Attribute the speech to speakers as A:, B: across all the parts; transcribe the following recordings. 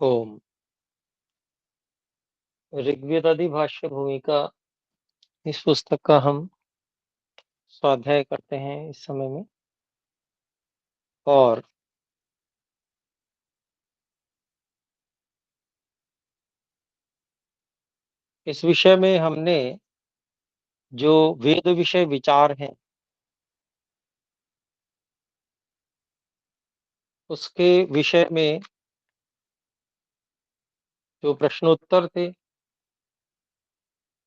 A: ओम। ऋग्वेदादि भाष्य भूमिका इस पुस्तक का हम स्वाध्याय करते हैं इस समय में। और इस विषय में हमने जो वेद विषय विचार हैं उसके विषय में जो प्रश्नोत्तर थे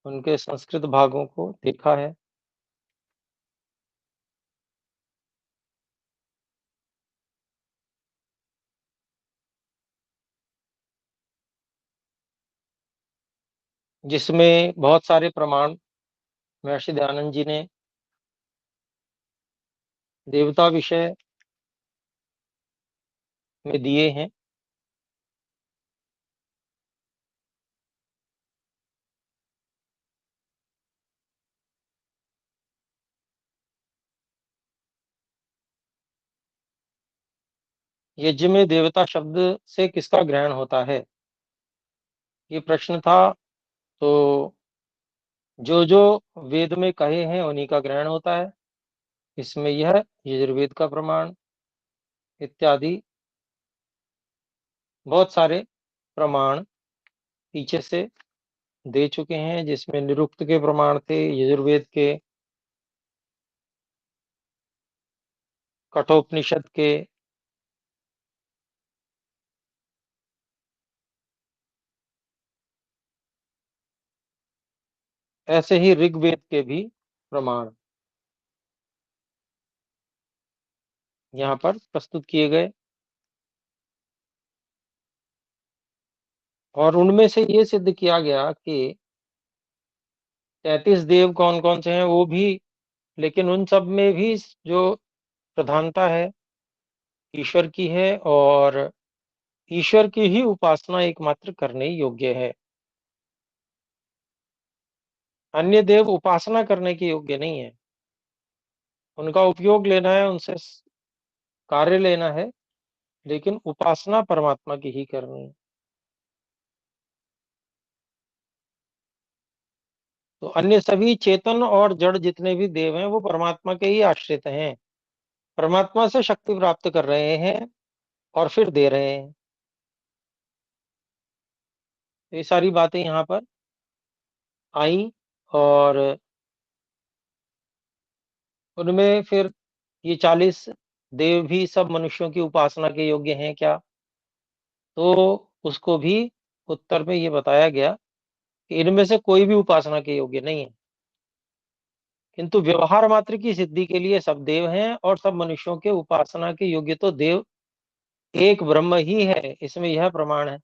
A: उनके संस्कृत भागों को देखा है। जिसमें बहुत सारे प्रमाण महर्षि दयानंद जी ने देवता विषय में दिए हैं। यज्ञ में देवता शब्द से किसका ग्रहण होता है, ये प्रश्न था। तो जो जो वेद में कहे हैं उन्हीं का ग्रहण होता है। इसमें यह यजुर्वेद का प्रमाण इत्यादि बहुत सारे प्रमाण पीछे से दे चुके हैं, जिसमें निरुक्त के प्रमाण थे, यजुर्वेद के, कठोपनिषद के, ऐसे ही ऋग्वेद के भी प्रमाण यहाँ पर प्रस्तुत किए गए। और उनमें से ये सिद्ध किया गया कि 33 देव कौन कौन से हैं वो भी, लेकिन उन सब में भी जो प्रधानता है ईश्वर की है, और ईश्वर की ही उपासना एकमात्र करने योग्य है। अन्य देव उपासना करने के योग्य नहीं है, उनका उपयोग लेना है, उनसे कार्य लेना है, लेकिन उपासना परमात्मा की ही करनी है। तो अन्य सभी चेतन और जड़ जितने भी देव हैं वो परमात्मा के ही आश्रित हैं, परमात्मा से शक्ति प्राप्त कर रहे हैं और फिर दे रहे हैं। ये सारी बातें यहाँ पर आई। और उनमें फिर ये 40 देव भी सब मनुष्यों की उपासना के योग्य हैं क्या, तो उसको भी उत्तर में ये बताया गया कि इनमें से कोई भी उपासना के योग्य नहीं है, किंतु व्यवहार मात्र की सिद्धि के लिए सब देव हैं, और सब मनुष्यों के उपासना के योग्य तो देव एक ब्रह्म ही है। इसमें यह प्रमाण है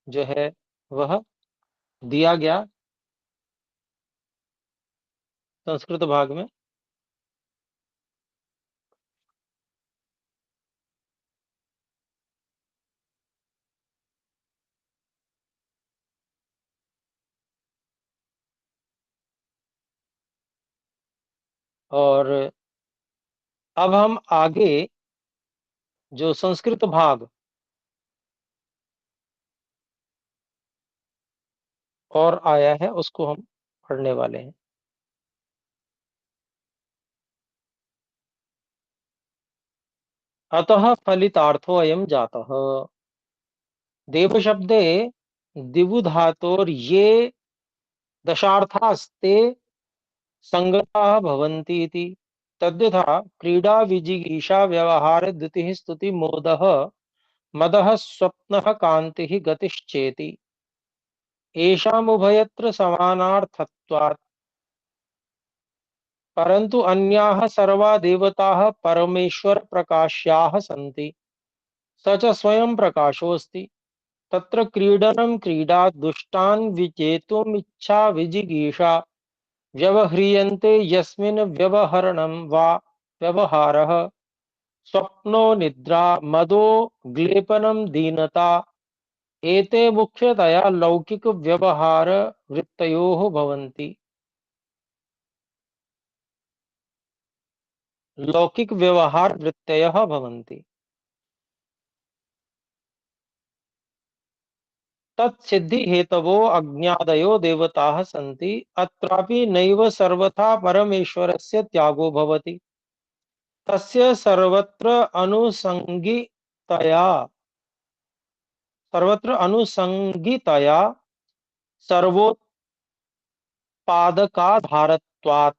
A: जो है वह दिया गया संस्कृत भाग में। और अब हम आगे जो संस्कृत भाग और आया है उसको हम पढ़ने वाले हैं। अतः फलितार्थो अयम जातः। देव शब्दे दिवु धातोर ये दशार्थास्ते संगताः भवन्ति इति। तद्यथा क्रीडा विजिगीषा व्यवहार द्युतिः स्तुति मोदः मदः स्वप्नः कान्तिः गतिश्चेति। येषामुभयत्र समानार्थत्वात् परन्तु अन्याः सर्वा देवताः परमेश्वर प्रकाश्याः सन्ति। स च स्वयं प्रकाशोऽस्ति। तत्र क्रीडनं क्रीडा दुष्टान् विजेतुमिच्छा विजिगीषा व्यवह्रियन्ते यस्मिन् व्यवहरणं वा व्यवहारः स्वप्नो निद्रा मदो ग्लेपनं दीनता एते मुख्यतया लौकिक व्यवहार वृत्तयोः भवन्ति। लौकिक व्यवहार वृत्तयः भवन्ति। तत्सिद्धि हेतवो अज्ञादयो देवताः सन्ति, अत्रापि नैव सर्वथा परमेश्वरस्य त्यागो भवति। तस्य सर्वत्र अनुसंगितया सर्वोत्पादकाधारत्वात्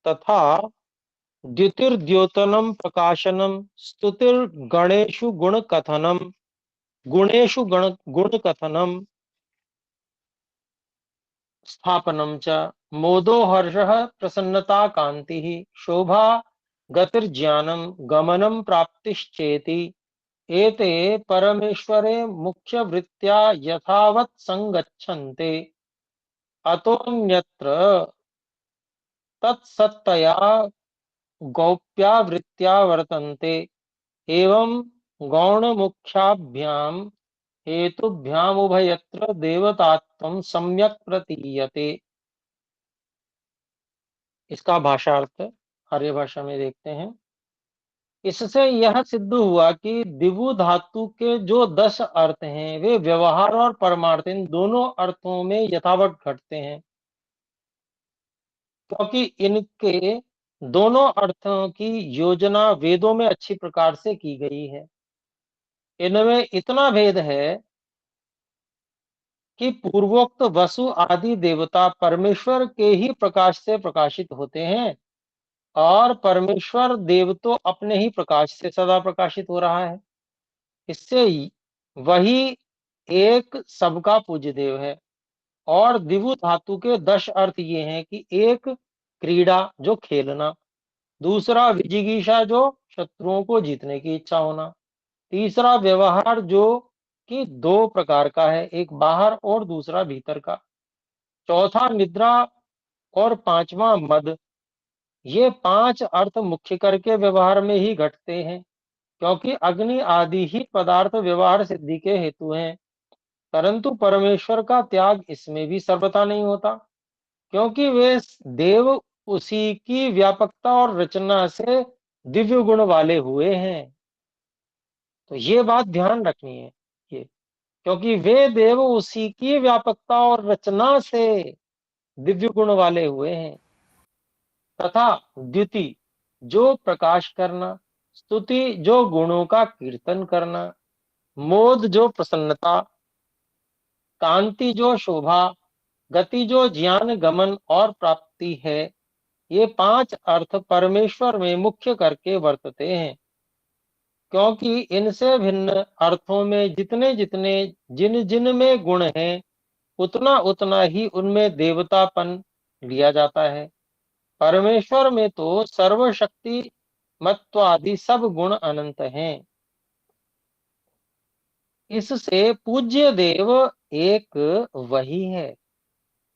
A: तथा द्युतिर्द्योतनं प्रकाशनं स्तुतिर्गणेषु गुणकथनं गुणेषु गुणकथनं स्थापनं च मोदो हर्षः प्रसन्नता कान्तिः शोभा गतिर्ज्ञानं गमनं प्राप्तिश्चेति एते परमेश्वरे मुख्यवृत्त्या यथावत् संगच्छन्ते अतोऽन्यत्र तत्सत्तया गौप्यावृत्त्या वर्तन्ते। एवं गौणमुख्याभ्याम हेतुभ्यामुभयत्र देवतात्वं सम्यक् प्रतीयते। इसका भाषार्थ आर्य भाषा में देखते हैं। इससे यह सिद्ध हुआ कि दिवु धातु के जो 10 अर्थ हैं वे व्यवहार और परमार्थ इन दोनों अर्थों में यथावत घटते हैं, क्योंकि इनके दोनों अर्थों की योजना वेदों में अच्छी प्रकार से की गई है। इनमें इतना भेद है कि पूर्वोक्त वसु आदि देवता परमेश्वर के ही प्रकाश से प्रकाशित होते हैं और परमेश्वर देव तो अपने ही प्रकाश से सदा प्रकाशित हो रहा है। इससे वही एक सबका पूज्य देव है। और दिवु धातु के 10 अर्थ ये हैं कि एक क्रीड़ा जो खेलना, दूसरा विजिगीषा जो शत्रुओं को जीतने की इच्छा होना, तीसरा व्यवहार जो कि 2 प्रकार का है, एक बाहर और दूसरा भीतर का, चौथा निद्रा और पांचवा मद। ये 5 अर्थ मुख्य करके व्यवहार में ही घटते हैं, क्योंकि अग्नि आदि ही पदार्थ व्यवहार सिद्धि के हेतु हैं। परंतु परमेश्वर का त्याग इसमें भी सर्वथा नहीं होता, क्योंकि वे देव उसी की व्यापकता और रचना से दिव्य गुण वाले हुए हैं। तो ये बात ध्यान रखनी है ये, क्योंकि वे देव उसी की व्यापकता और रचना से दिव्य गुण वाले हुए हैं। तथा द्युति जो प्रकाश करना, स्तुति जो गुणों का कीर्तन करना, मोद जो प्रसन्नता, कांति जो शोभा, गति जो ज्ञान गमन और प्राप्ति है, ये 5 अर्थ परमेश्वर में मुख्य करके वर्तते हैं, क्योंकि इनसे भिन्न अर्थों में जितने जितने जिन जिन में गुण हैं उतना उतना ही उनमें देवतापन लिया जाता है। परमेश्वर में तो सर्वशक्ति मत्वादि सब गुण अनंत हैं। इससे पूज्य देव एक वही है।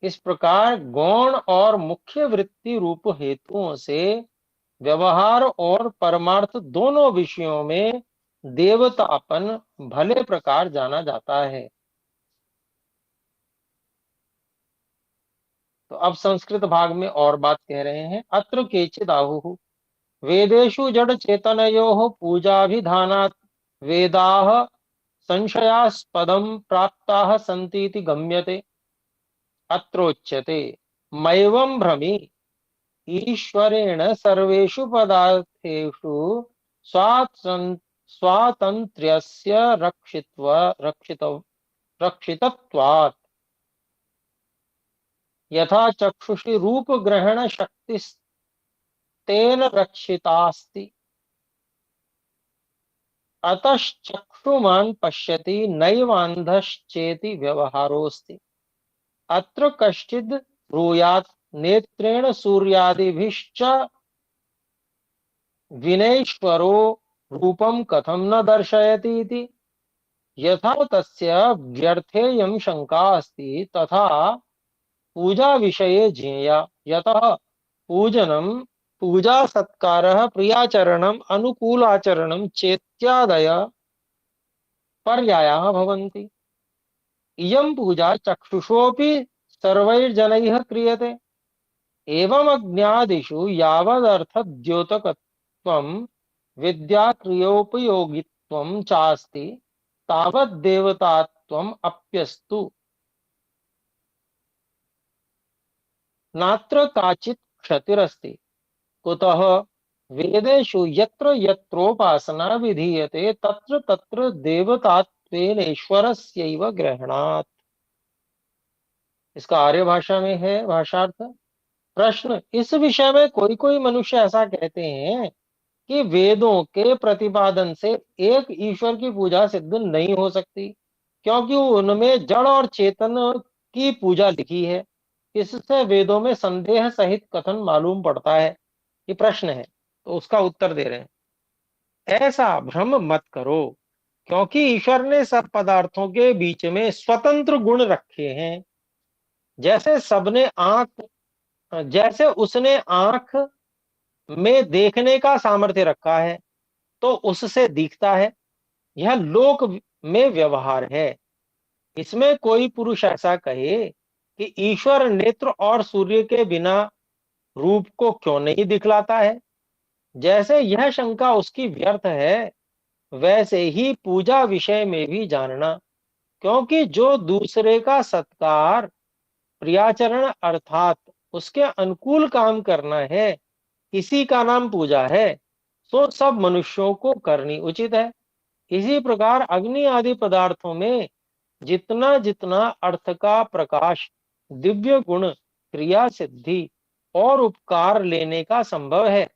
A: इस प्रकार गौण और मुख्य वृत्ति रूप हेतुओं से व्यवहार और परमार्थ दोनों विषयों में देवतापन भले प्रकार जाना जाता है। तो अब संस्कृत भाग में और बात कह रहे हैं। अत्र केचिदाहुः वेदेषु जड़ चेतनयोः पूजाभिधानात् वेदाः संशयास्पदं प्राप्ताः सन्तीति गम्यते। अत्रोच्यते मैवं भ्रमी ईश्वरेण सर्वेषु पदार्थेषु स्वातन्त्र्यस्य रक्षितत्वात् यथा चक्षुषी रूप ग्रहण शक्तिस्तेन रक्षितास्ति अतश्चक्षुमान् पश्यति नैवान्धश्चेति व्यवहारोऽस्ति। अत्र कश्चिद् ब्रूयात् नेत्रेण सूर्यादिभिश्च विनेश्वरो रूपं कथं न दर्शयति इति। यथा तस्य व्यर्थेयं शंका अस्ति तथा पूजा विषये ज्ञेया। यतः पूजनं पूजा सत्कारः प्रियाचरणम् अनुकूलाचरणं चेत्यादयः पर्यायाः भवन्ति। इयं पूजा चक्षुषोऽपि सर्वैर्जनैः क्रियते। एवं अज्ञादिषु यावदर्थद्योतकत्वं विद्याक्रियोपयोगित्वं चास्ति तावद् देवतात्वं तत्त्वम् अप्यस्तु नात्र काचित् क्षतिरस्ति कुतः वेदेषु यत्र यत्रोपासना विधीयते तत्र तत्र देवतात्वेन ईश्वरस्यैव ग्रहणात्। इसका आर्य भाषा में है भाषार्थ। प्रश्न, इस विषय में कोई कोई मनुष्य ऐसा कहते हैं कि वेदों के प्रतिपादन से एक ईश्वर की पूजा सिद्ध नहीं हो सकती, क्योंकि उनमें जड़ और चेतन की पूजा लिखी है। इससे वेदों में संदेह सहित कथन मालूम पड़ता है। ये प्रश्न है, तो उसका उत्तर दे रहे हैं। ऐसा भ्रम मत करो, क्योंकि ईश्वर ने सब पदार्थों के बीच में स्वतंत्र गुण रखे हैं। जैसे उसने आंख में देखने का सामर्थ्य रखा है, तो उससे दिखता है। यह लोक में व्यवहार है। इसमें कोई पुरुष ऐसा कहे कि ईश्वर नेत्र और सूर्य के बिना रूप को क्यों नहीं दिखलाता है, जैसे यह शंका उसकी व्यर्थ है, वैसे ही पूजा विषय में भी जानना, क्योंकि जो दूसरे का सत्कार, प्रियाचरण अर्थात उसके अनुकूल काम करना है, इसी का नाम पूजा है। सो सब मनुष्यों को करनी उचित है। इसी प्रकार अग्नि आदि पदार्थों में जितना जितना अर्थ का प्रकाश, दिव्य गुण, क्रिया सिद्धि और उपकार लेने का संभव है,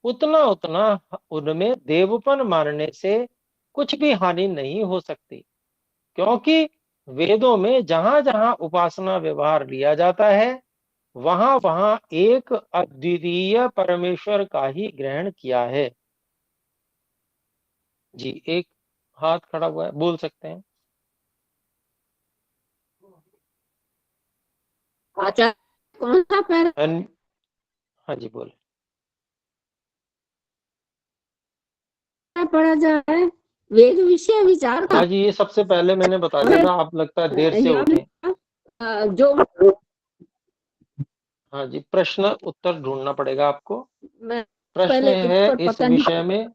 A: उतना उतना उनमें देवपन मानने से कुछ भी हानि नहीं हो सकती, क्योंकि वेदों में जहां जहां उपासना व्यवहार लिया जाता है, वहां वहां एक अद्वितीय परमेश्वर का ही ग्रहण किया है। जी, एक हाथ खड़ा हुआ है, बोल सकते हैं।
B: आचार्य कौन सा पैरा
A: हाँ जी, बोले।
B: पढ़ा जा रहा है? वेद विषय विचार का
A: हाँ जी, ये सबसे पहले मैंने बता दिया था, आप लगता है देर से
B: यहाँ
A: उठे।
B: जो
A: हाँ जी, प्रश्न उत्तर ढूंढना पड़ेगा आपको।
B: मैं
A: प्रश्न
B: पहले
A: है,
B: उत्तर
A: इस
B: पता नहीं।
A: विषय में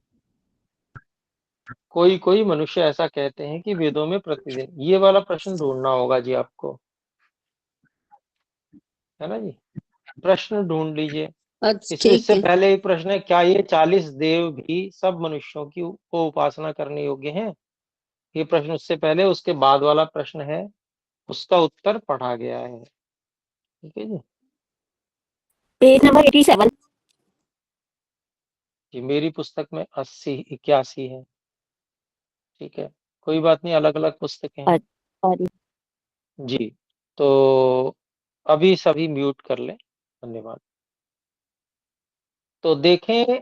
A: कोई कोई मनुष्य ऐसा कहते हैं कि वेदों में प्रतिदिन, ये वाला प्रश्न ढूंढना होगा जी आपको, है ना जी। प्रश्न ढूंढ लीजिए।
B: अच्छा
A: इससे
B: ठीक है।
A: पहले एक प्रश्न है, क्या ये 40 देव भी सब मनुष्यों की को उपासना करने योग्य हैं? ये प्रश्न उससे पहले, उसके बाद वाला प्रश्न है, उसका उत्तर पढ़ा गया है। ठीक है जी।
B: Page number 87।
A: जी, मेरी पुस्तक में 81 है। ठीक है, कोई बात नहीं, अलग अलग पुस्तकें हैं। जी, तो अभी सभी म्यूट कर लें। धन्यवाद। तो देखें,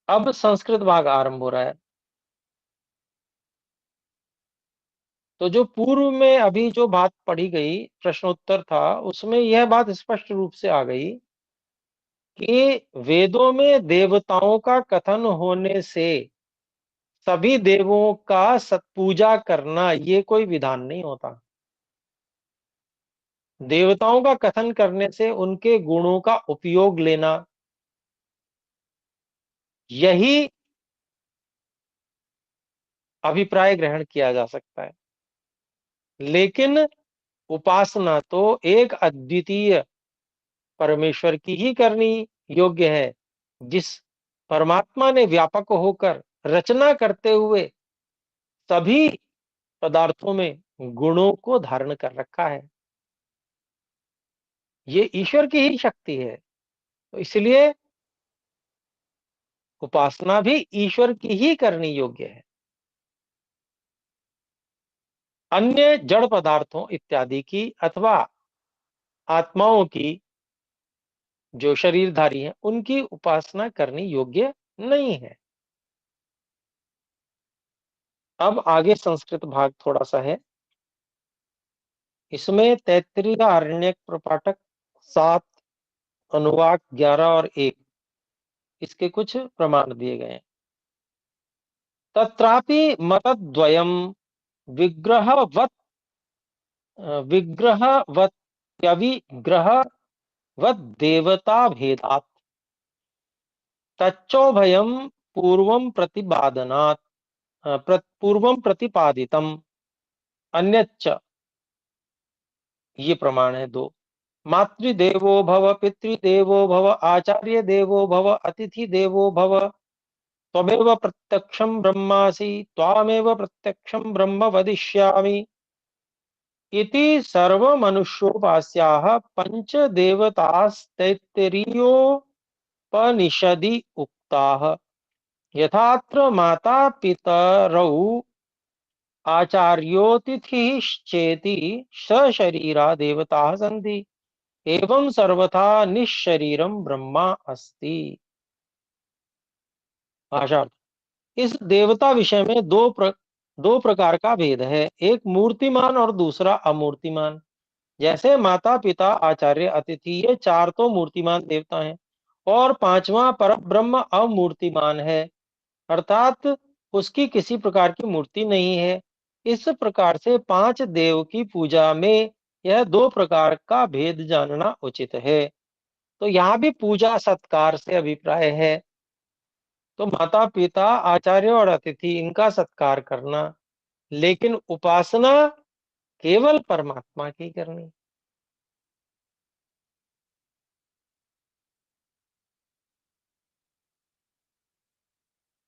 A: अब संस्कृत भाग आरंभ हो रहा है। तो जो पूर्व में अभी जो बात पढ़ी गई, प्रश्नोत्तर था, उसमें यह बात स्पष्ट रूप से आ गई कि वेदों में देवताओं का कथन होने से सभी देवों का सत्पूजा करना, ये कोई विधान नहीं होता। देवताओं का कथन करने से उनके गुणों का उपयोग लेना, यही अभिप्राय ग्रहण किया जा सकता है। लेकिन उपासना तो एक अद्वितीय परमेश्वर की ही करनी योग्य है, जिस परमात्मा ने व्यापक होकर रचना करते हुए सभी पदार्थों में गुणों को धारण कर रखा है। ये ईश्वर की ही शक्ति है, तो इसलिए उपासना भी ईश्वर की ही करनी योग्य है। अन्य जड़ पदार्थों इत्यादि की अथवा आत्माओं की, जो शरीरधारी हैं, उनकी उपासना करनी योग्य नहीं है। अब आगे संस्कृत भाग थोड़ा सा है। इसमें तैत्तिरीय आरण्यक प्रपाठक 7, अनुवाक 11 और 1, इसके कुछ प्रमाण दिए गए हैं। तत्रापि मतद्वयम् विग्रहवत् विग्रहवत्यविग्रहवत् देवता भेदात् तच्चोभयम् पूर्वं प्रतिपादनात् पूर्वं प्रतिपादितम अन्यच्च, ये प्रमाण है दो। मातृदेवो भव, पितृदेवो भव, आचार्य देवो भव, अतिथि देवो भव, त्वमेव प्रत्यक्षं ब्रह्मासि, त्वामेव प्रत्यक्षं ब्रह्म वदिष्यामि इति सर्वमनुष्योपास्याः पंचदेवतास्तैत्तिरीयोपनिषदि उक्ताः। यथात्र माता पितरौ आचार्योतिथिश्चेति सशरीरा देवताः सन्ति, एवं सर्वथा निःशरीरम ब्रह्मा अस्ति। भाषा, इस देवता विषय में दो प्रकार का भेद है, एक मूर्तिमान और दूसरा अमूर्तिमान। जैसे माता पिता आचार्य अतिथि ये चार तो मूर्तिमान देवता हैं, और पांचवा पर ब्रह्म अमूर्तिमान है, अर्थात उसकी किसी प्रकार की मूर्ति नहीं है। इस प्रकार से पांच देव की पूजा में यह दो प्रकार का भेद जानना उचित है। तो यहाँ भी पूजा सत्कार से अभिप्राय है, तो माता पिता आचार्य और अतिथि इनका सत्कार करना, लेकिन उपासना केवल परमात्मा की करनी।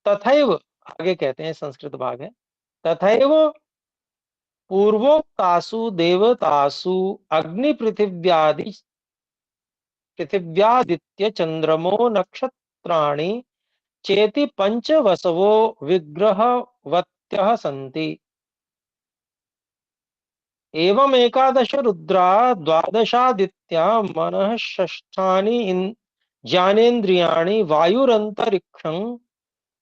A: तथैव, आगे कहते हैं, संस्कृत भाग है, तथैव पूर्वोक्तासु देवतासु अग्नि पृथिव्यादित्य चंद्रमो नक्षत्राणि चेति पंच वसवो विग्रहवत्यः सन्ति। एवं एकादश रुद्रा द्वादशादित्या मनः षष्ठानि ज्ञानेन्द्रियाणि वायुरंतरिक्षं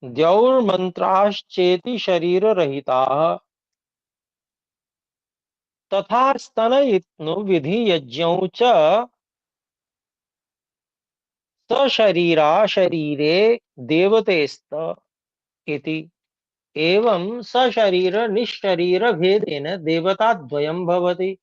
A: द्यौर्मन्त्राश्चेति शरीररहिताः। तथा स्तनयित्नु विधि यज्ञौ च सशरीरा शरीरे देवतेस्त इति। एवं सशरीर निःशरीर भेदेन देवता द्वयं भवति।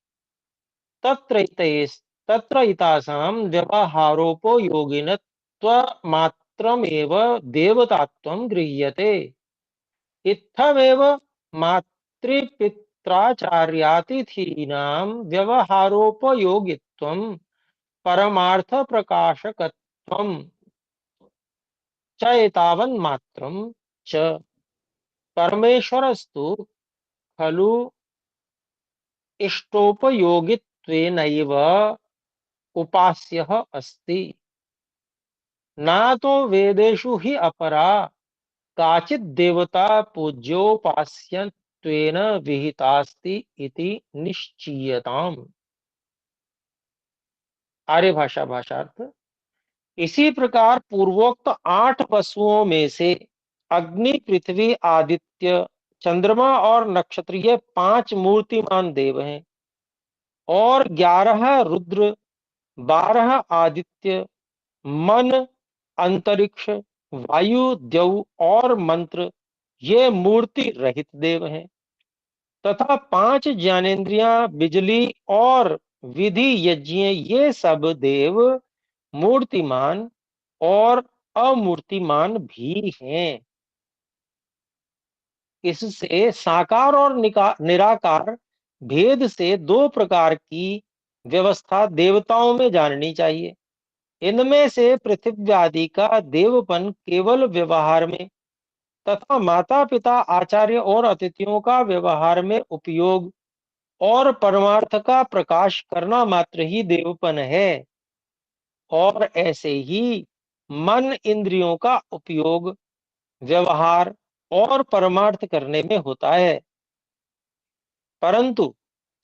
A: तत्र इतासां व्यवहारोपयोगिनत्वमात्रमेव देवतात्वं गृह्यते। इत्थमेव मातृपित्राचार्यातिथीनां व्यवहारोपयोगित्वं परमार्थप्रकाशकत्वं च एतावन्मात्रं च। परमेश्वरस्तु खलु इष्टोपयोगित्वेनैव उपास्यः अस्ति। न तो वेदेषु हि अपरा काचित् देवता पूज्योपास्यत्वेन विहितास्ति इति निश्चीयताम्। आर्य भाषा भाषार्थ, इसी प्रकार पूर्वोक्त 8 वसुओं में से अग्नि पृथ्वी आदित्य चंद्रमा और नक्षत्रीय 5 मूर्तिमान देव हैं, और 11 रुद्र, 12 आदित्य, मन, अंतरिक्ष, वायु, द्यौ और मंत्र ये मूर्ति रहित देव हैं, तथा 5 ज्ञानेन्द्रियां, बिजली और विधि यज्ञ ये सब देव मूर्तिमान और अमूर्तिमान भी हैं। इससे साकार और निराकार भेद से दो प्रकार की व्यवस्था देवताओं में जाननी चाहिए। इनमें से पृथ्वी आदि का देवपन केवल व्यवहार में, तथा माता पिता आचार्य और अतिथियों का व्यवहार में उपयोग और परमार्थ का प्रकाश करना मात्र ही देवपन है। और ऐसे ही मन इंद्रियों का उपयोग व्यवहार और परमार्थ करने में होता है। परंतु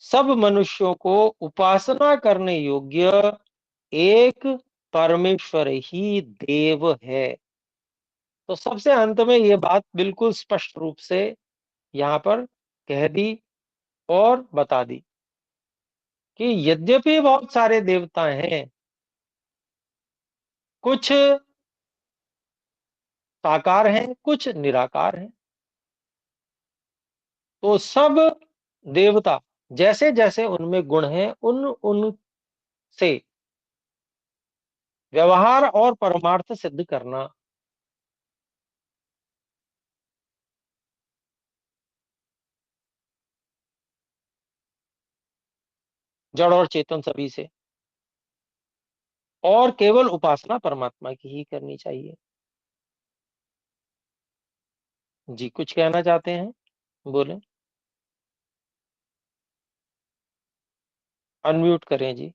A: सब मनुष्यों को उपासना करने योग्य एक परमेश्वर ही देव है। तो सबसे अंत में ये बात बिल्कुल स्पष्ट रूप से यहाँ पर कह दी और बता दी कि यद्यपि बहुत सारे देवता हैं, कुछ साकार हैं, कुछ निराकार हैं, तो सब देवता जैसे जैसे उनमें गुण हैं, उन उन से व्यवहार और परमार्थ सिद्ध करना। जड़ और चेतन सभी से, और केवल उपासना परमात्मा की ही करनी चाहिए। जी कुछ कहना चाहते हैं, बोले। अनम्यूट करें जी,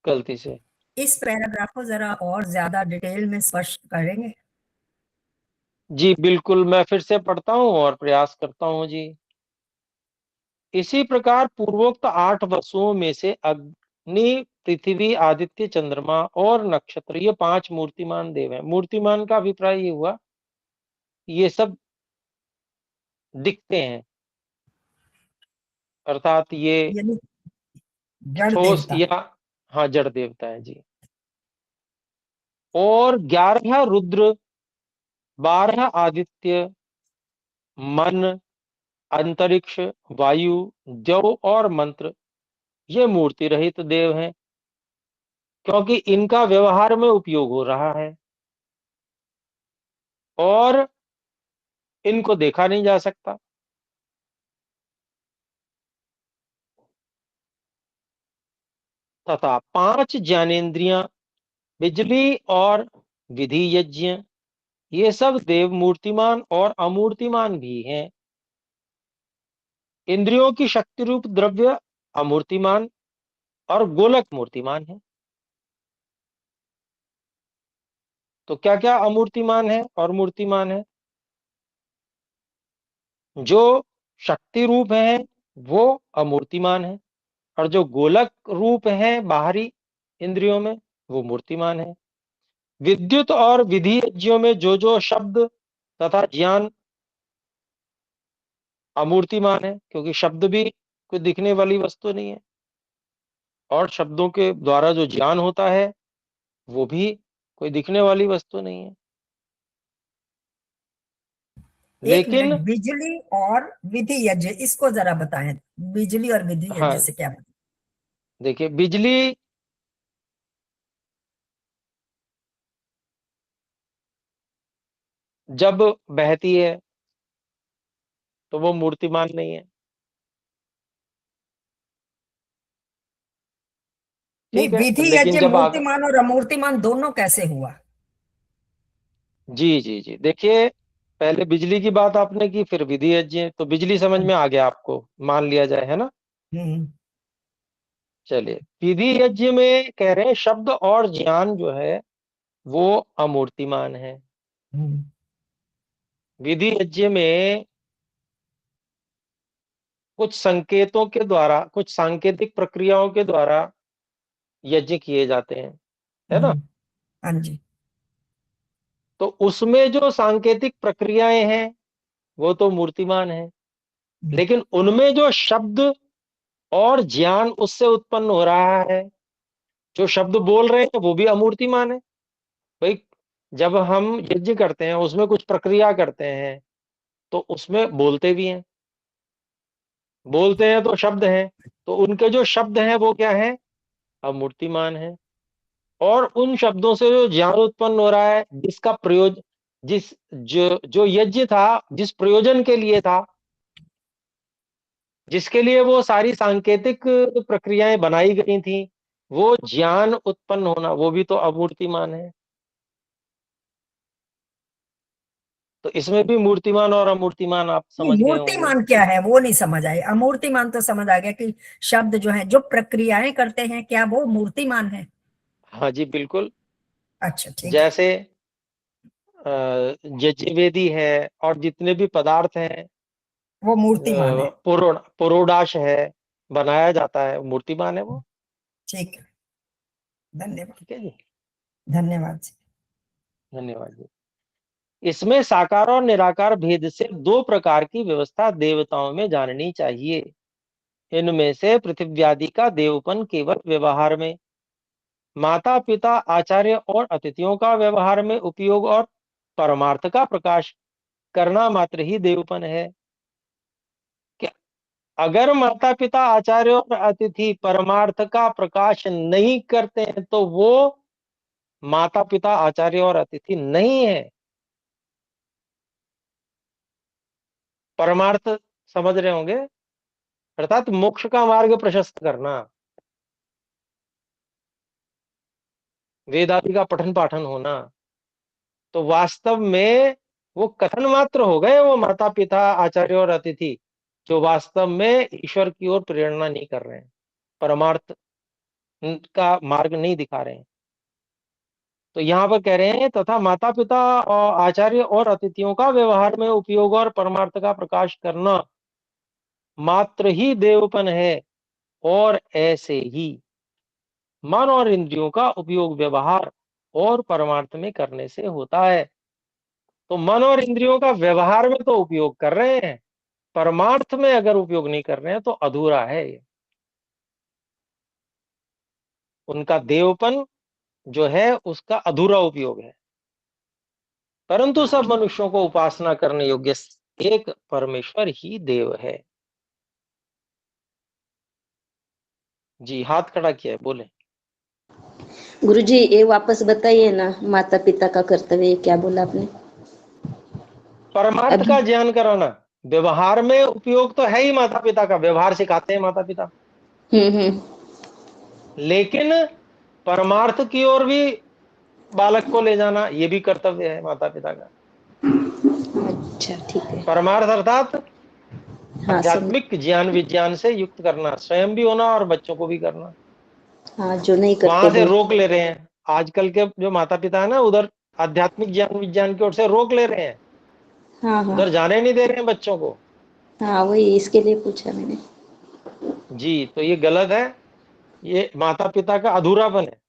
A: गलती से।
C: इस पैराग्राफ को जरा और ज्यादा डिटेल में स्पष्ट करेंगे?
A: जी बिल्कुल, मैं फिर से पढ़ता हूं और प्रयास करता हूं जी। इसी प्रकार पूर्वोक्त 8 वसुओं में से अग्नि, पृथ्वी, आदित्य, चंद्रमा और नक्षत्र, ये 5 मूर्तिमान देव हैं। मूर्तिमान का अभिप्राय ये हुआ, ये सब दिखते हैं, अर्थात ये
C: यानी जड़
A: ठोस
C: देवता।
A: या, हाँ, जड़ देवता है जी। और 11 रुद्र, 12 आदित्य, मन, अंतरिक्ष, वायु, जव और मंत्र, ये मूर्ति रहित देव हैं, क्योंकि इनका व्यवहार में उपयोग हो रहा है और इनको देखा नहीं जा सकता। तथा 5 ज्ञानेंद्रियां, बिजली और विधि यज्ञ, ये सब देव मूर्तिमान और अमूर्तिमान भी हैं। इंद्रियों की शक्ति रूप द्रव्य अमूर्तिमान और गोलक मूर्तिमान है। तो क्या क्या अमूर्तिमान है और मूर्तिमान है? जो शक्ति रूप है वो अमूर्तिमान है, और जो गोलक रूप है बाहरी इंद्रियों में, वो मूर्तिमान है। विद्युत और विधि यज्ञों में जो जो शब्द तथा ज्ञान अमूर्तिमान है, क्योंकि शब्द भी कोई दिखने वाली वस्तु नहीं है, और शब्दों के द्वारा जो ज्ञान होता है वो भी कोई दिखने वाली वस्तु नहीं है।
C: एक
A: लेकिन
C: मिनट, बिजली और विधि यज्ञ, इसको जरा बताएं। बिजली और विधि यज्ञ
A: हाँ,
C: से क्या मतलब?
A: देखिए, बिजली जब बहती है तो वो मूर्तिमान नहीं है,
C: नहीं,
A: ठीक है।
C: विधि
A: लेकिन
C: यज्ञ
A: जब आग,
C: मूर्तिमान और अमूर्तिमान दोनों कैसे हुआ?
A: जी जी जी, देखिए, पहले बिजली की बात आपने की, फिर विधि यज्ञ, तो बिजली समझ में आ गया आपको, मान लिया जाए, है ना।
C: हम्म।
A: चलिए, विधि यज्ञ में कह रहे हैं शब्द और ज्ञान जो है वो अमूर्तिमान है।
C: हम्म।
A: विधि यज्ञ में कुछ संकेतों के द्वारा, कुछ सांकेतिक प्रक्रियाओं के द्वारा यज्ञ किए जाते हैं, है ना।
C: हाँ जी।
A: तो उसमें जो सांकेतिक प्रक्रियाएं हैं वो तो मूर्तिमान है, लेकिन उनमें जो शब्द और ज्ञान उससे उत्पन्न हो रहा है, जो शब्द बोल रहे हैं वो भी अमूर्तिमान है। भाई, जब हम यज्ञ करते हैं उसमें कुछ प्रक्रिया करते हैं, तो उसमें बोलते भी हैं, बोलते हैं तो शब्द हैं, तो उनके जो शब्द हैं वो क्या है, अमूर्तिमान है। और उन शब्दों से जो ज्ञान उत्पन्न हो रहा है, जिसका प्रयोजन, जिस जो जो यज्ञ था, जिस प्रयोजन के लिए था, जिसके लिए वो सारी सांकेतिक प्रक्रियाएं बनाई गई थी, वो ज्ञान उत्पन्न होना, वो भी तो अमूर्तिमान है। तो इसमें भी मूर्तिमान और अमूर्तिमान आप
C: नहीं,
A: समझ गए होंगे।
C: मूर्तिमान क्या है वो नहीं समझ आए। अमूर्तिमान तो समझ आ गया कि शब्द जो है, जो प्रक्रियाएं करते हैं, क्या वो मूर्तिमान है?
A: हाँ जी बिल्कुल।
C: अच्छा, ठीक है।
A: जैसे यज्ञवेदी है, और जितने भी पदार्थ हैं,
C: वो मूर्तिमान है।
A: पुरोडाश है, बनाया जाता है, मूर्तिमान है वो।
C: ठीक है, धन्यवाद।
A: ठीक है जी,
C: धन्यवाद जी।
A: धन्यवाद जी। इसमें साकार और निराकार भेद से 2 प्रकार की व्यवस्था देवताओं में जाननी चाहिए। इनमें से पृथ्वी आदि का देवपन केवल व्यवहार में, माता पिता आचार्य और अतिथियों का व्यवहार में उपयोग और परमार्थ का प्रकाश करना मात्र ही देवपन है। कि अगर माता पिता आचार्य और अतिथि परमार्थ का प्रकाश नहीं करते हैं तो वो माता पिता आचार्य और अतिथि नहीं है। परमार्थ समझ रहे होंगे। अर्थात मोक्ष का मार्ग प्रशस्त करना, वेद आदि का पठन पाठन होना, तो वास्तव में वो कथन मात्र हो गए, वो माता पिता आचार्य और अतिथि, जो वास्तव में ईश्वर की ओर प्रेरणा नहीं कर रहे हैं, परमार्थ का मार्ग नहीं दिखा रहे हैं। तो यहाँ पर कह रहे हैं तथा माता पिता और आचार्य और अतिथियों का व्यवहार में उपयोग और परमार्थ का प्रकाश करना मात्र ही देवपन है, और ऐसे ही मन और इंद्रियों का उपयोग व्यवहार और परमार्थ में करने से होता है। तो मन और इंद्रियों का व्यवहार में तो उपयोग कर रहे हैं, परमार्थ में अगर उपयोग नहीं कर रहे हैं तो अधूरा है ये। उनका देवपन जो है उसका अधूरा उपयोग है। परंतु सब मनुष्यों को उपासना करने योग्य एक परमेश्वर ही देव है। जी, हाथ खड़ा किया है, बोले।
D: गुरुजी ये वापस बताइए ना, माता पिता का कर्तव्य क्या बोला आपने?
A: परमार्थ
D: अभी
A: का ज्ञान कराना, व्यवहार में उपयोग तो है ही माता पिता का, व्यवहार सिखाते हैं माता पिता,
D: हम्म।
A: लेकिन परमार्थ की ओर भी बालक को ले जाना ये भी कर्तव्य है माता पिता का।
D: अच्छा ठीक है।
A: परमार्थ अर्थात
D: हाँ समझ।
A: आध्यात्मिक ज्ञान विज्ञान से युक्त करना, स्वयं भी होना और बच्चों को भी करना।
D: हाँ जो नहीं करते
A: वहां से
D: बोल।
A: रोक ले रहे हैं आजकल के जो माता पिता है ना, उधर आध्यात्मिक ज्ञान विज्ञान की ओर से रोक ले रहे हैं,
D: हाँ हाँ।
A: उधर जाने नहीं दे रहे हैं बच्चों को।
D: हाँ वही इसके लिए पूछा मैंने।
A: जी, तो ये गलत है, ये माता पिता का अधूरापन है,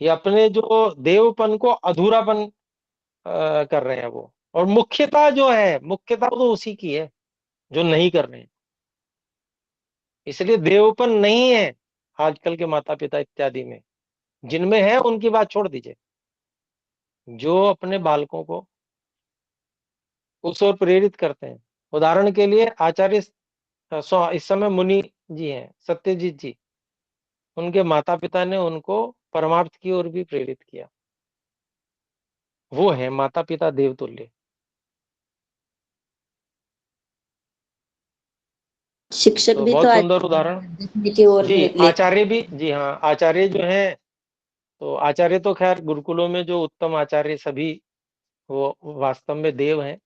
A: ये अपने जो देवपन को अधूरापन कर रहे हैं वो। और मुख्यता जो है, मुख्यता तो उसी की है जो नहीं कर रहे हैं, इसलिए देवपन नहीं है आजकल के माता पिता इत्यादि में। जिनमें है उनकी बात छोड़ दीजिए, जो अपने बालकों को उस ओर प्रेरित करते हैं। उदाहरण के लिए आचार्य इस समय मुनि जी हैं, सत्यजीत जी, उनके माता पिता ने उनको परमार्थ की ओर भी प्रेरित किया, वो है माता पिता देवतुल्य।
D: शिक्षक
A: तो
D: भी तो
A: बहुत
D: आज
A: सुंदर उदाहरण।
D: देखने की ओर
A: जी,
D: ले।
A: आचार्य भी, जी हाँ, आचार्य जो हैं, तो आचार्य तो खैर गुरुकुलों में जो उत्तम आचार्य सभी वो वास्तव में देव हैं,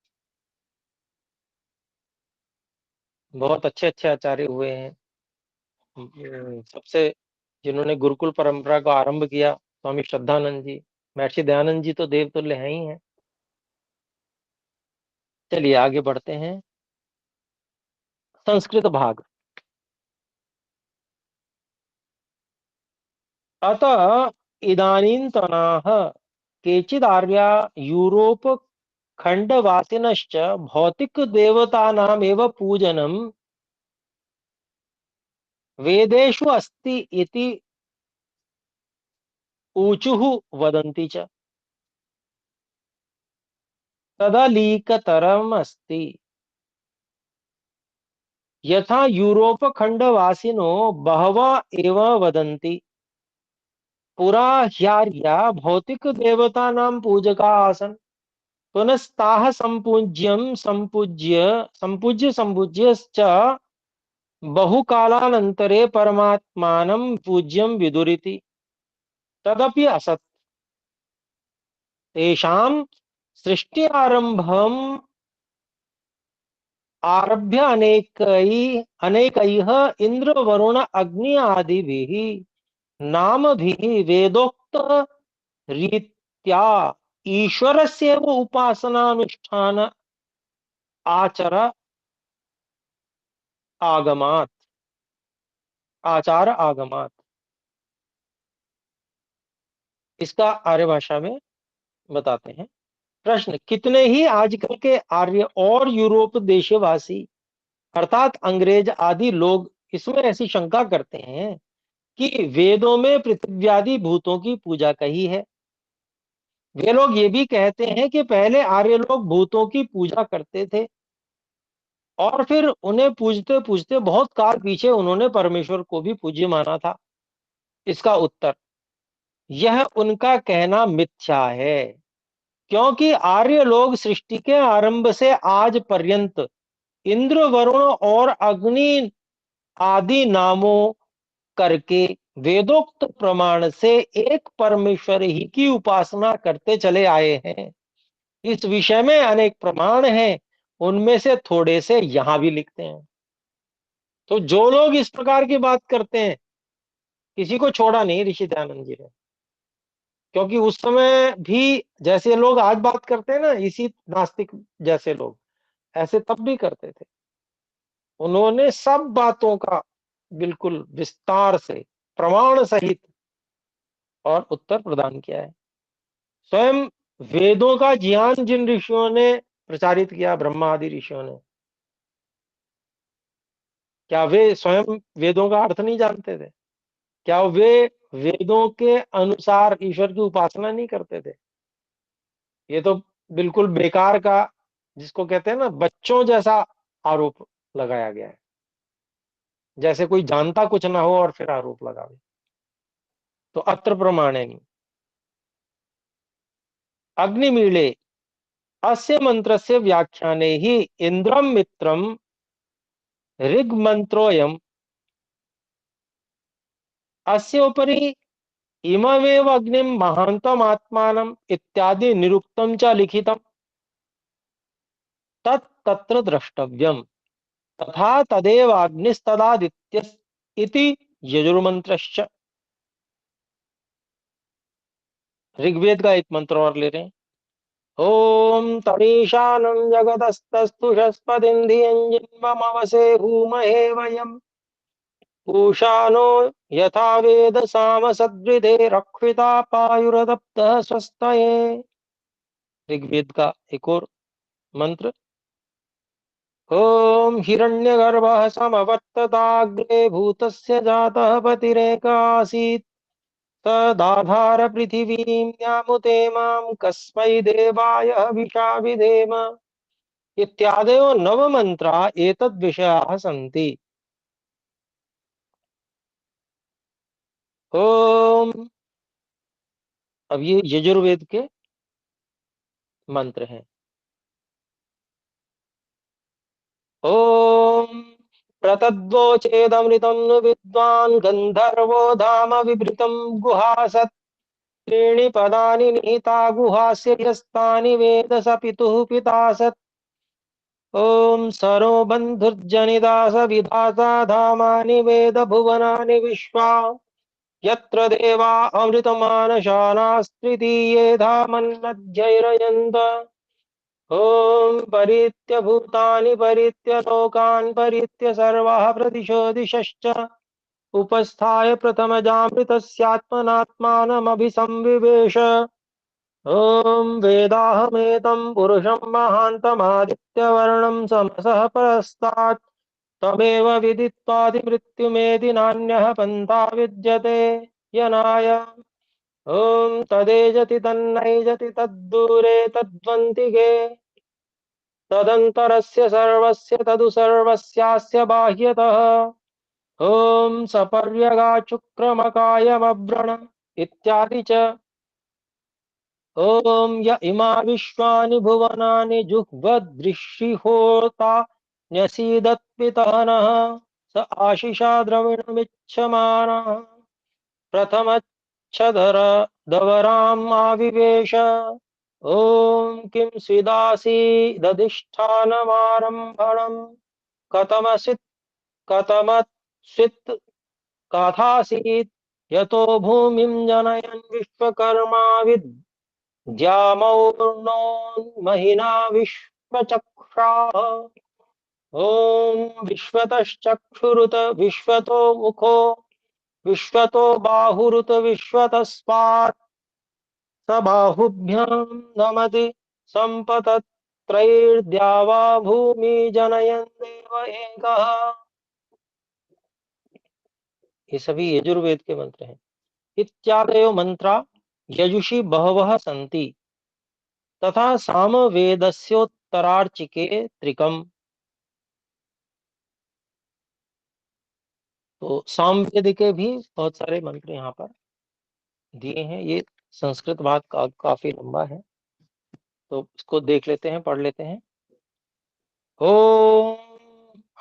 A: बहुत अच्छे अच्छे आचार्य हुए हैं। सबसे जिन्होंने गुरुकुल परंपरा को आरंभ किया, स्वामी श्रद्धानंद जी, महर्षि दयानंद जी तो देवतुल्य हैं ही हैं। चलिए आगे बढ़ते हैं। संस्कृत भाग। अतः इदानीन्तनाः केचिदार्या यूरोप खण्डवासिनश्च भौतिकदेवतानामेव पूजनं वेदेषु अस्ति इति ऊचुः वदन्ति च तदलीकतरमस्ति। यथा यूरोप खण्डवासिनो बहवः एव वदन्ति पुरा ह्यार्या भौतिकदेवतानां पूजका आसन् पुनस्ताः सम्पूज्य बहुकालानन्तरे परमात्मानं पूज्यं विदुरिति तदपि असत्। तेषां सृष्टि आरम्भम् आरभ्य अनेकैः इंद्र वरुण अग्नि आदिभिः नामभिः वेदोक्त रीत्या ईश्वरस्यैव उपासनानुष्ठान आचर आगमात् आचार आगमात्। इसका आर्य भाषा में बताते हैं। प्रश्न, कितने ही आजकल के आर्य और यूरोप देशवासी अर्थात अंग्रेज आदि लोग इसमें ऐसी शंका करते हैं कि वेदों में पृथ्व्यादि भूतों की पूजा कही है। वे लोग ये भी कहते हैं कि पहले आर्य लोग भूतों की पूजा करते थे और फिर उन्हें पूजते पूजते बहुत काल पीछे उन्होंने परमेश्वर को भी पूज्य माना था। इसका उत्तर, यह उनका कहना मिथ्या है, क्योंकि आर्य लोग सृष्टि के आरंभ से आज पर्यंत इंद्र, वरुण और अग्नि आदि नामों करके वेदोक्त प्रमाण से एक परमेश्वर ही की उपासना करते चले आए हैं। इस विषय में अनेक प्रमाण हैं, उनमें से थोड़े से यहां भी लिखते हैं। तो जो लोग इस प्रकार की बात करते हैं, किसी को छोड़ा नहीं ऋषि दयानंद जी ने, क्योंकि उस समय भी जैसे लोग आज बात करते हैं ना, इसी नास्तिक जैसे लोग ऐसे तब भी करते थे। उन्होंने सब बातों का बिल्कुल विस्तार से प्रमाण सहित और उत्तर प्रदान किया है। स्वयं वेदों का ज्ञान जिन ऋषियों ने प्रचारित किया, ब्रह्मा आदि ऋषियों ने, क्या वे स्वयं वेदों का अर्थ नहीं जानते थे? क्या वे वेदों के अनुसार ईश्वर की उपासना नहीं करते थे? ये तो बिल्कुल बेकार का, जिसको कहते हैं ना, बच्चों जैसा आरोप लगाया गया है, जैसे कोई जानता कुछ ना हो और फिर आरोप लगावे। तो अत्र प्रमाणेन अग्निमीळे अस्य मंत्रस्य व्याख्याने हि इंद्रम मित्रम ऋग्मन्त्रोऽयम् अस्य उपरि इममेव अग्निं महान्तम् आत्मानम् इत्यादि निरुक्तं च लिखितम् तत् तत्र द्रष्टव्यम् तथा तदेव अग्निस्तदादित्यस् इति यजुर्मन्त्रश्च। ऋग्वेद का एक मंत्र और ले रहे हैं। ओम तमीशानं जगतस्तस्तुषस्पदिन्धियञ्जिन्वमवसे हूमहे वयम् पूषानो यथा वेद साम सद्विदे रक्षिता पायुरदप्तः स्वस्तये। ऋग्वेद का एक और मंत्र। ओम हिरण्यगर्भः समवर्तताग्रे भूतस्य जातः पतिरेक आसीत् तदाधार पृथिवीं यामुते मां कस्मै देवाय हविषा विधेम इत्यादयो नव मंत्रा एतद् विषयाः सन्ति। ओम, अब ये यजुर्वेद के मंत्र हैं। ओम प्रतद्वोचेदमृतं नु विद्वान् गन्धर्वो धाम विभृतं गुहासत् त्रीणि पदानि निहिता गुहास्य यस्तानि वेद स पितुः पिता सत्। ओम सरो बन्धुर्जनिता स विधाता धामानि वेद भुवनानि विश्वा यत्र देवा अमृतमानशानास्त्रितीये धामन्नध्यैरयन्त। ओम परित्य भूतानि परित्य लोकान् परित्य सर्वाः प्रतिशो दिशश्च उपस्थाय प्रथमजामृतस्यात्मनात्मानमभिसंविवेश। ओम वेदाहमेतं पुरुषं महान्तमादित्यवर्णं समसः परस्तात् तमेव विदित्वादि मृत्युमेति नान्यः पन्था विद्यते यनाय। ओम तदेजति तन्नैजति तद्दूरे तद्वन्तिके तदन्तरस्य सर्वस्य तदु सर्वस्यास्य बाह्यतः। ओम सपर्यगाचुक्रमकायमव्रण इत्यादि च। ओम य इमा विश्वानि भुवनानि जुह्वदृषिहोता न्यसीदत्पितः नः स आशिषा द्रविणमिच्छमानः प्रथमच्छदर दवराम् आविवेश। ओम किं स्विदासीदधिष्ठानमारम्भणम् कथमस्वित् कथासीत् यतो भूमिं जनयन् विश्वकर्मा विद्यामौर्णोन्महिना विश्वचक्षुषाः। ओम विश्वतश्चक्षुरुत विश्वतो मुखो विश्वतो बाहुरुत विश्वतस्पात् स बाहुभ्यां नमति संपतत्रैर्द्यावा भूमि जनयन् देव एकः। ये सभी यजुर्वेद के मंत्र हैं। इत्यादयो मंत्रा यजुषि बहवः सन्ति तथा सामवेदस्योत्तरार्चिके त्रिकम्। तो सामवेद के भी बहुत सारे मंत्र यहाँ पर दिए हैं। ये संस्कृत भाग काफी लंबा है, तो इसको देख लेते हैं, पढ़ लेते हैं। ओम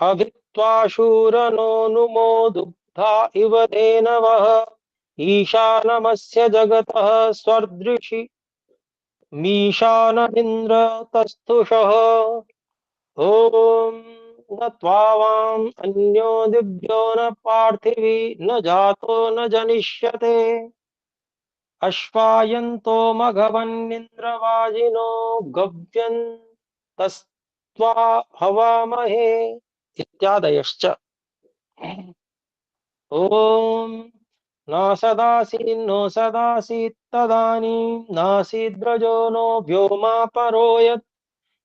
A: अभित्वा शूरनो नुमो दुग्धा इव धेनवः ईशानमस्य जगतः स्वदृशि मीशानमिन्द्र तस्थुषः ॐ न त्वावाम् अन्यो दिव्यो न पार्थिवी न जातो न जनिष्यते अश्वायन्तो मघवन्निन्द्रवाजिनो गव्यन्तस्त्वा हवामहे इत्यादयश्च। ॐ नासदासीन्नो सदासीत्तदानीं नासीद्रजो नो व्योमा परो यत्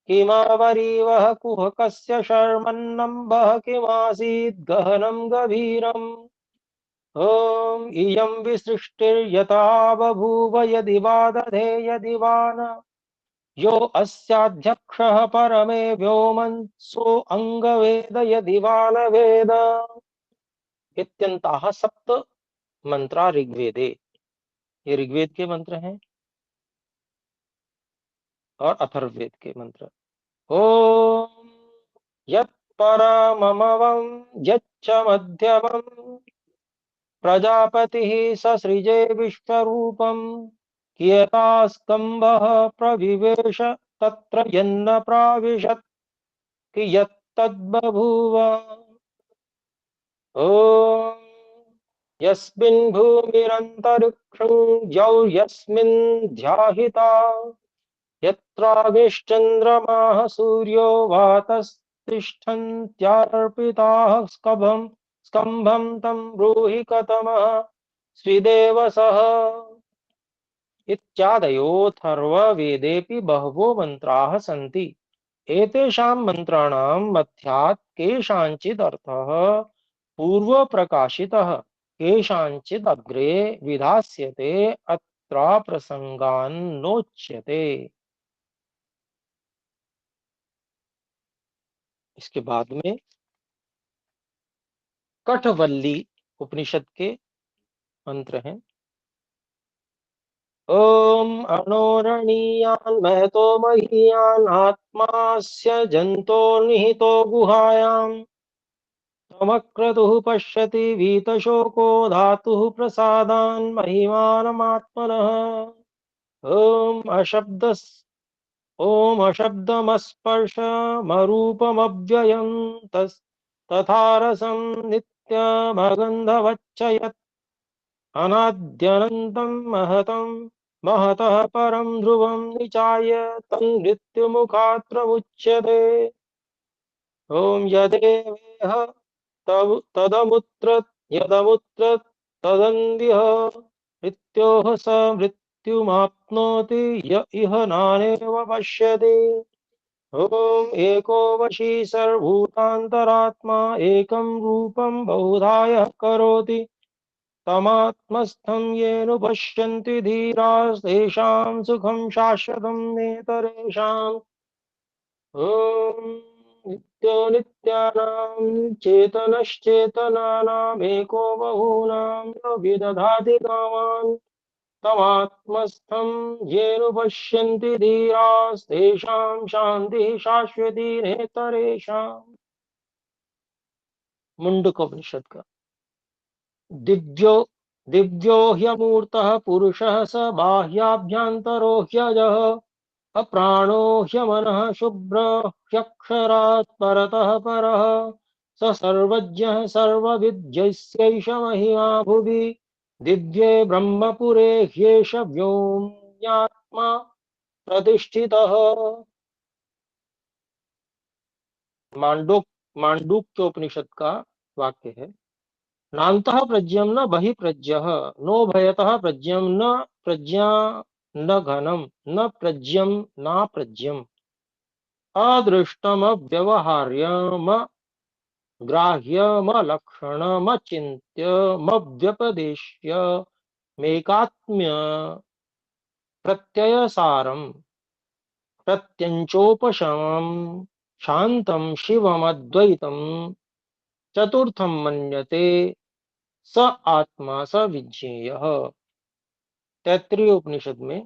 A: किमावरीवः कुहकस्य शर्मन्नम्बः किमासीत् गहनं गभीरम् ॐ इयं विसृष्टिर्यथा बभूव यदि वा दधे यदि वा न यो अस्याध्यक्षः परमे व्योमन् सो अङ्गवेद यदि वा न वेद इत्यन्ताः सप्त मंत्रा ऋग्वेदे। ये ऋग्वेद के मंत्र हैं और अथर्ववेद के मंत्र। ओम यत्परममवं यच्च मध्यमं प्रजापतिः ससृजे विश्वरूपं कियतास्कम्भः प्रविवेश तत्र यन्न प्राविशत् कियत्तद्बभूव। ओम यस्मिन् भूमिरन्तरिक्षं द्यौ यस्मिन् ध्याहिता यत्राग्निश्चन्द्रमाः सूर्यो वातस्तिष्ठन्त्यार्पिताः स्कम्भं तं ब्रूहि कतमः स्विदेवसः इत्यादयोऽथर्ववेदेऽपि बहवो मन्त्राः सन्ति। एतेषां मन्त्राणां मध्यात् केषाञ्चिदर्थः पूर्वप्रकाशितः केषाञ्चिदग्रे विधास्यते अत्राप्रसङ्गान्नोच्यते। इसके बाद में कठवल्ली उपनिषद के मंत्र हैं। ओम अणोरणीयान् महतो महीयान् आत्मास्य जंतो निहितो गुहायां तमक्रतुः पश्यति वीतशोको धातुः प्रसादान् महिमानमात्मनः। ओम अशब्दमस्पर्शमरूपमव्ययं तथा रसं नित्यमगन्धवच्च यत् अनाद्यनन्तं महतः परं ध्रुवं निचाय तन्मृत्युमुखात् प्रमुच्यते। ॐ यदेवेह तदमुत्र यदमुत्र तदन्दिह मृत्योः स मृत्युमाप्नोति य इह नानेव पश्यति। ॐ एको वशी सर्वभूतान्तरात्मा एकं रूपं बहुधा यः करोति तमात्मस्थं येन पश्यन्ति धीरास्तेषां सुखं शाश्वतं नेतरेषाम्। ॐ नित्यो नित्यानां चेतनश्चेतनानामेको बहूनां यो विदधाति कामान् तमात्मस्थं येन पश्यन्ति धीरास्तेषां शान्तिः शाश्वती नेतरेषाम्। मुण्डकोपनिषद का दिव्यो ह्यमूर्तः पुरुषः स बाह्याभ्यन्तरो ह्यजः अप्राणो ह्यमनः शुभ्र ह्यक्षरात् परतः परः स सर्वज्ञः सर्वविद्यस्यैष महिमा भुवि दिव्ये ब्रह्मपुरे ह्येष व्योम्यात्मा प्रतिष्ठितः। मांडूक्योपनिषद का वाक्य है। नान्तः प्रज्ञं न बहि प्रज्ञः नो भयतः प्रज्ञं न प्रज्ञा न घनम न प्रज्ञं न प्रज्ञम अदृष्टमव्यवहार्यम ग्राह्यमलक्षणमचिन्त्यमव्यपदेश्य मेकात्म्य प्रत्ययसारं प्रत्यञ्चोपशमं शान्तं शिवमद्वैतं चतुर्थं मन्यते स आत्मा स विज्ञेयः। तैत्तिरीय उपनिषद में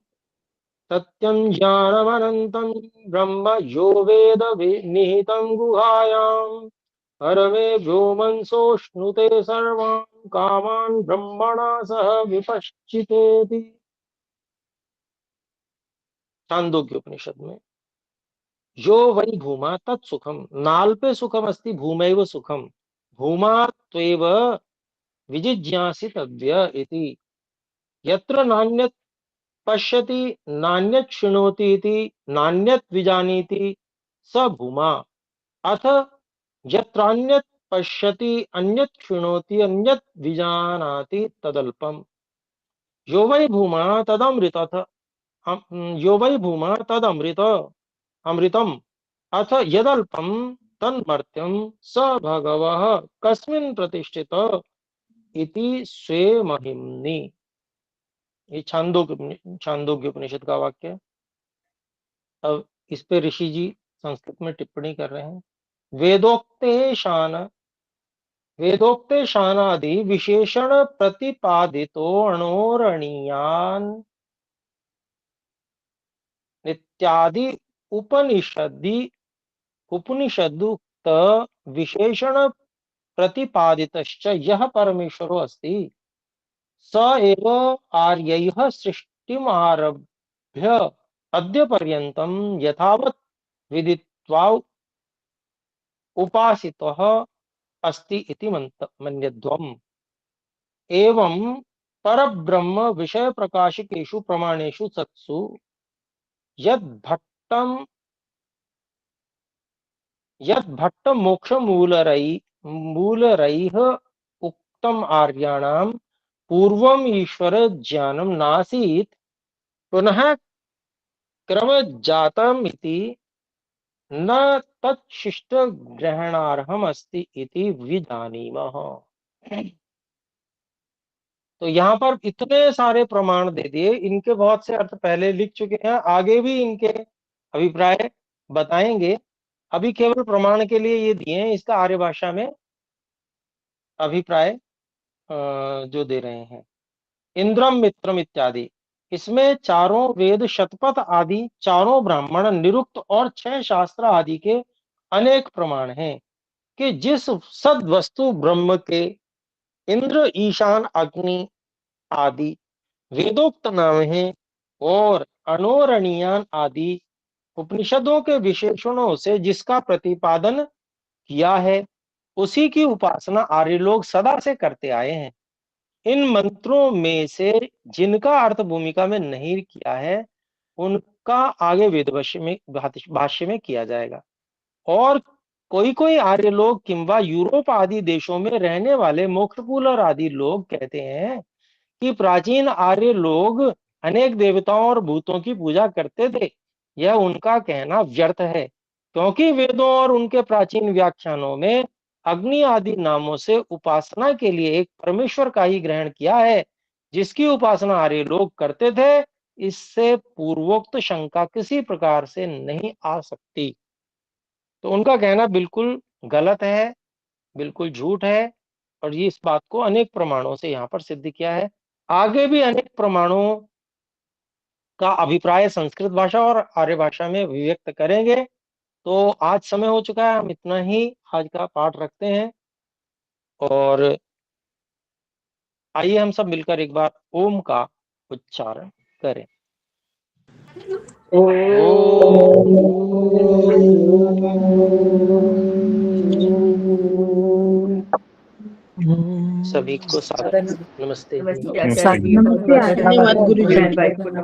A: सत्यं ज्ञानमनन्तं ब्रह्म यो वेद निहितं गुहायां हरमे व्योमंसोष्णुते सर्वान् कामान् ब्रह्मणा सह विपश्चितेति। छांदोग्य उपनिषद में यो वै भूमा तत्सुखम, नाल्पे सुखम अस्ति भूमैव सुखम, भूमा त्वेव विजिज्ञासितव्य इति। यत्र नान्यत् पश्यति नान्यत् शृणोति इति नान्यत् विजानीति स भूमा। अथ यत्रान्यत् पश्यति अन्यत् शृणोति अन्यत् विजानाति तदल्पम। यो वै भूमा तदमृतः, यो वै भूमा तदमृत अमृतम, अथ यदल्पम तन्मर्त्यं स भगवः कस्मिन् प्रतिष्ठित इति स्वे महिम्नि। ये छांदोग्य उपनिषद का वाक्य है। अब इस पे ऋषि जी संस्कृत में टिप्पणी कर रहे हैं। वेदोक्ते शानादि विशेषण प्रतिपादितो अणोरणीयान इत्यादि उपनिषदुक्त विशेषण प्रतिपादितश्च यः परमेश्वरो अस्ति स एव आर्यैः सृष्टिमारभ्य अद्य पर्यन्तं यथावत् विदित्वा उपासितः अस्ति इति मन्यध्वम्। एवं परब्रह्म विषय प्रकाशिकेषु प्रमाणेषु सत्सु यद्भट्ट मोक्ष मूलरैः उक्तम आर्याणां पूर्वम ईश्वर ज्ञानम नासीत् पुनः क्रमजातम् इति न तत्शिष्ट ग्रहणार्हम अस्ति इति विजानीमः। तो यहाँ पर इतने सारे प्रमाण दे दिए, इनके बहुत से अर्थ पहले लिख चुके हैं, आगे भी इनके अभिप्राय बताएंगे। अभी केवल प्रमाण के लिए ये दिए हैं, इसका आर्य भाषा में अभिप्राय जो दे रहे हैं। इंद्रम मित्रम इत्यादि, इसमें चारों वेद शतपथ आदि, चारों ब्राह्मण, निरुक्त और 6 शास्त्र आदि के अनेक प्रमाण हैं कि जिस सद वस्तु ब्रह्म के इंद्र, ईशान, अग्नि आदि वेदोक्त नाम है और अणोरणीयान आदि उपनिषदों के विशेषणों से जिसका प्रतिपादन किया है, उसी की उपासना आर्य लोग सदा से करते आए हैं। इन मंत्रों में से जिनका अर्थ भूमिका में नहीं किया है, उनका आगे वेद भाष्य में किया जाएगा। और कोई कोई आर्य लोग किंवा यूरोप आदि देशों में रहने वाले मोक्षपूलर आदि लोग कहते हैं कि प्राचीन आर्य लोग अनेक देवताओं और भूतों की पूजा करते थे। यह उनका कहना व्यर्थ है, क्योंकि वेदों और उनके प्राचीन व्याख्यानों में अग्नि आदि नामों से उपासना के लिए एक परमेश्वर का ही ग्रहण किया है, जिसकी उपासना आर्य लोग करते थे। इससे पूर्वोक्त शंका किसी प्रकार से नहीं आ सकती। तो उनका कहना बिल्कुल गलत है, बिल्कुल झूठ है, और ये इस बात को अनेक प्रमाणों से यहाँ पर सिद्ध किया है। आगे भी अनेक प्रमाणों का अभिप्राय संस्कृत भाषा और आर्य भाषा में व्यक्त करेंगे। तो आज समय हो चुका है, हम इतना ही आज का पाठ रखते हैं। और आइए हम सब मिलकर एक बार ओम का उच्चारण करें। सभी को सादर नमस्ते।
C: नमस्ते आचार्य जी,
D: धन्यवाद गुरुजी।
C: धन्यवाद।